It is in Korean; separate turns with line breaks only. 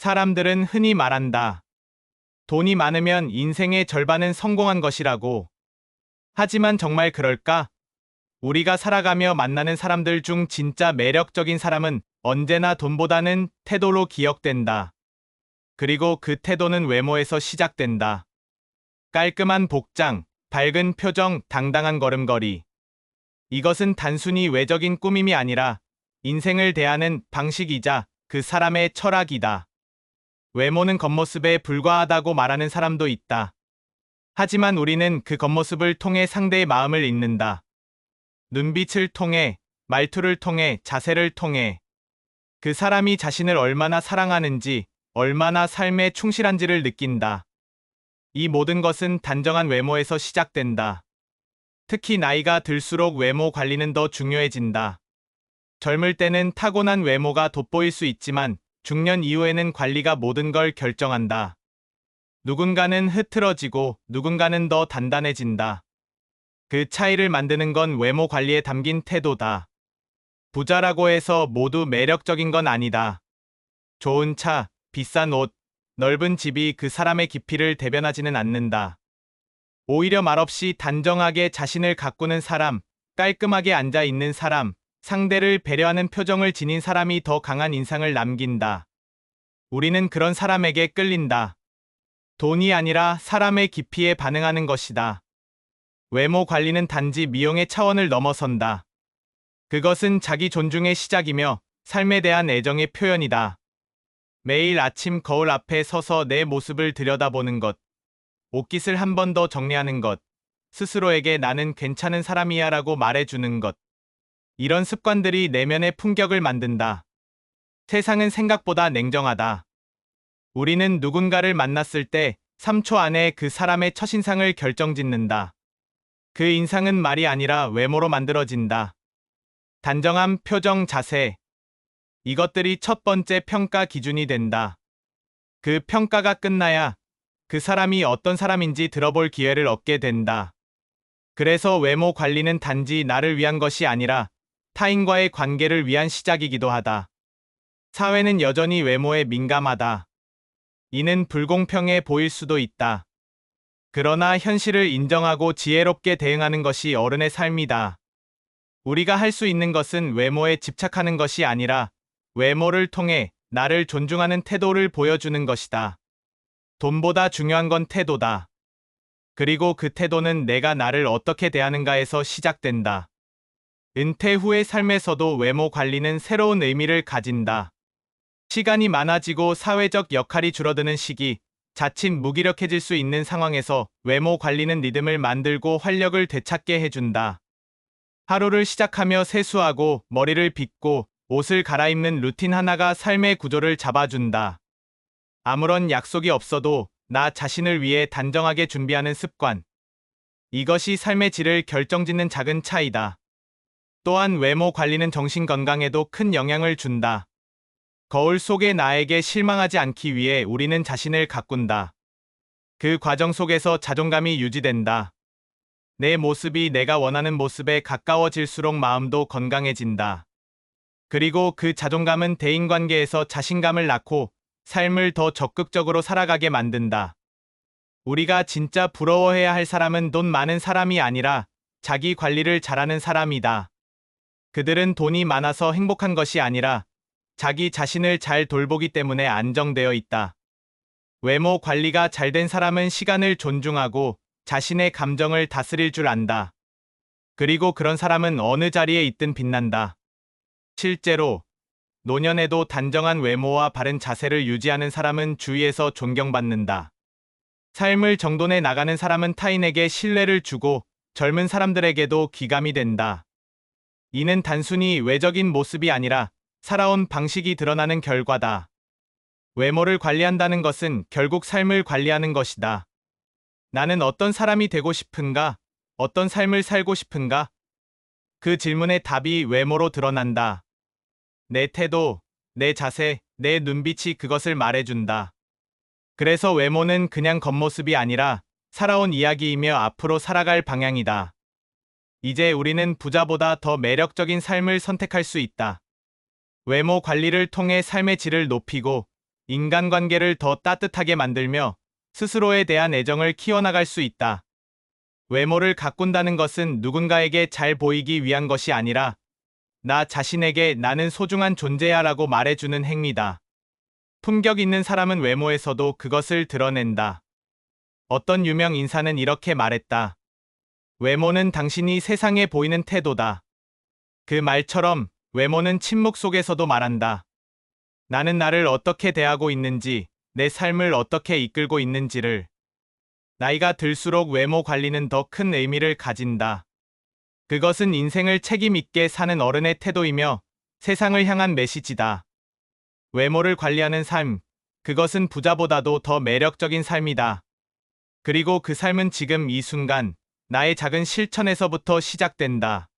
사람들은 흔히 말한다. 돈이 많으면 인생의 절반은 성공한 것이라고. 하지만 정말 그럴까? 우리가 살아가며 만나는 사람들 중 진짜 매력적인 사람은 언제나 돈보다는 태도로 기억된다. 그리고 그 태도는 외모에서 시작된다. 깔끔한 복장, 밝은 표정, 당당한 걸음걸이. 이것은 단순히 외적인 꾸밈이 아니라 인생을 대하는 방식이자 그 사람의 철학이다. 외모는 겉모습에 불과하다고 말하는 사람도 있다. 하지만 우리는 그 겉모습을 통해 상대의 마음을 읽는다. 눈빛을 통해, 말투를 통해, 자세를 통해. 그 사람이 자신을 얼마나 사랑하는지, 얼마나 삶에 충실한지를 느낀다. 이 모든 것은 단정한 외모에서 시작된다. 특히 나이가 들수록 외모 관리는 더 중요해진다. 젊을 때는 타고난 외모가 돋보일 수 있지만 중년 이후에는 관리가 모든 걸 결정한다. 누군가는 흐트러지고 누군가는 더 단단해진다. 그 차이를 만드는 건 외모 관리에 담긴 태도다. 부자라고 해서 모두 매력적인 건 아니다. 좋은 차, 비싼 옷, 넓은 집이 그 사람의 깊이를 대변하지는 않는다. 오히려 말없이 단정하게 자신을 가꾸는 사람, 깔끔하게 앉아 있는 사람, 상대를 배려하는 표정을 지닌 사람이 더 강한 인상을 남긴다. 우리는 그런 사람에게 끌린다. 돈이 아니라 사람의 깊이에 반응하는 것이다. 외모 관리는 단지 미용의 차원을 넘어선다. 그것은 자기 존중의 시작이며 삶에 대한 애정의 표현이다. 매일 아침 거울 앞에 서서 내 모습을 들여다보는 것, 옷깃을 한 번 더 정리하는 것, 스스로에게 나는 괜찮은 사람이야 라고 말해주는 것. 이런 습관들이 내면의 품격을 만든다. 세상은 생각보다 냉정하다. 우리는 누군가를 만났을 때 3초 안에 그 사람의 첫인상을 결정짓는다. 그 인상은 말이 아니라 외모로 만들어진다. 단정함, 표정, 자세. 이것들이 첫 번째 평가 기준이 된다. 그 평가가 끝나야 그 사람이 어떤 사람인지 들어볼 기회를 얻게 된다. 그래서 외모 관리는 단지 나를 위한 것이 아니라 타인과의 관계를 위한 시작이기도 하다. 사회는 여전히 외모에 민감하다. 이는 불공평해 보일 수도 있다. 그러나 현실을 인정하고 지혜롭게 대응하는 것이 어른의 삶이다. 우리가 할 수 있는 것은 외모에 집착하는 것이 아니라 외모를 통해 나를 존중하는 태도를 보여주는 것이다. 돈보다 중요한 건 태도다. 그리고 그 태도는 내가 나를 어떻게 대하는가에서 시작된다. 은퇴 후의 삶에서도 외모 관리는 새로운 의미를 가진다. 시간이 많아지고 사회적 역할이 줄어드는 시기, 자칫 무기력해질 수 있는 상황에서 외모 관리는 리듬을 만들고 활력을 되찾게 해준다. 하루를 시작하며 세수하고 머리를 빗고 옷을 갈아입는 루틴 하나가 삶의 구조를 잡아준다. 아무런 약속이 없어도 나 자신을 위해 단정하게 준비하는 습관. 이것이 삶의 질을 결정짓는 작은 차이다. 또한 외모 관리는 정신 건강에도 큰 영향을 준다. 거울 속의 나에게 실망하지 않기 위해 우리는 자신을 가꾼다. 그 과정 속에서 자존감이 유지된다. 내 모습이 내가 원하는 모습에 가까워질수록 마음도 건강해진다. 그리고 그 자존감은 대인관계에서 자신감을 낳고 삶을 더 적극적으로 살아가게 만든다. 우리가 진짜 부러워해야 할 사람은 돈 많은 사람이 아니라 자기 관리를 잘하는 사람이다. 그들은 돈이 많아서 행복한 것이 아니라 자기 자신을 잘 돌보기 때문에 안정되어 있다. 외모 관리가 잘 된 사람은 시간을 존중하고 자신의 감정을 다스릴 줄 안다. 그리고 그런 사람은 어느 자리에 있든 빛난다. 실제로 노년에도 단정한 외모와 바른 자세를 유지하는 사람은 주위에서 존경받는다. 삶을 정돈해 나가는 사람은 타인에게 신뢰를 주고 젊은 사람들에게도 귀감이 된다. 이는 단순히 외적인 모습이 아니라 살아온 방식이 드러나는 결과다. 외모를 관리한다는 것은 결국 삶을 관리하는 것이다. 나는 어떤 사람이 되고 싶은가? 어떤 삶을 살고 싶은가? 그 질문의 답이 외모로 드러난다. 내 태도, 내 자세, 내 눈빛이 그것을 말해준다. 그래서 외모는 그냥 겉모습이 아니라 살아온 이야기이며 앞으로 살아갈 방향이다. 이제 우리는 부자보다 더 매력적인 삶을 선택할 수 있다. 외모 관리를 통해 삶의 질을 높이고 인간관계를 더 따뜻하게 만들며 스스로에 대한 애정을 키워나갈 수 있다. 외모를 가꾼다는 것은 누군가에게 잘 보이기 위한 것이 아니라 나 자신에게 나는 소중한 존재야 라고 말해주는 행위다. 품격 있는 사람은 외모에서도 그것을 드러낸다. 어떤 유명 인사는 이렇게 말했다. 외모는 당신이 세상에 보이는 태도다. 그 말처럼 외모는 침묵 속에서도 말한다. 나는 나를 어떻게 대하고 있는지, 내 삶을 어떻게 이끌고 있는지를. 나이가 들수록 외모 관리는 더 큰 의미를 가진다. 그것은 인생을 책임 있게 사는 어른의 태도이며 세상을 향한 메시지다. 외모를 관리하는 삶, 그것은 부자보다도 더 매력적인 삶이다. 그리고 그 삶은 지금 이 순간, 나의 작은 실천에서부터 시작된다.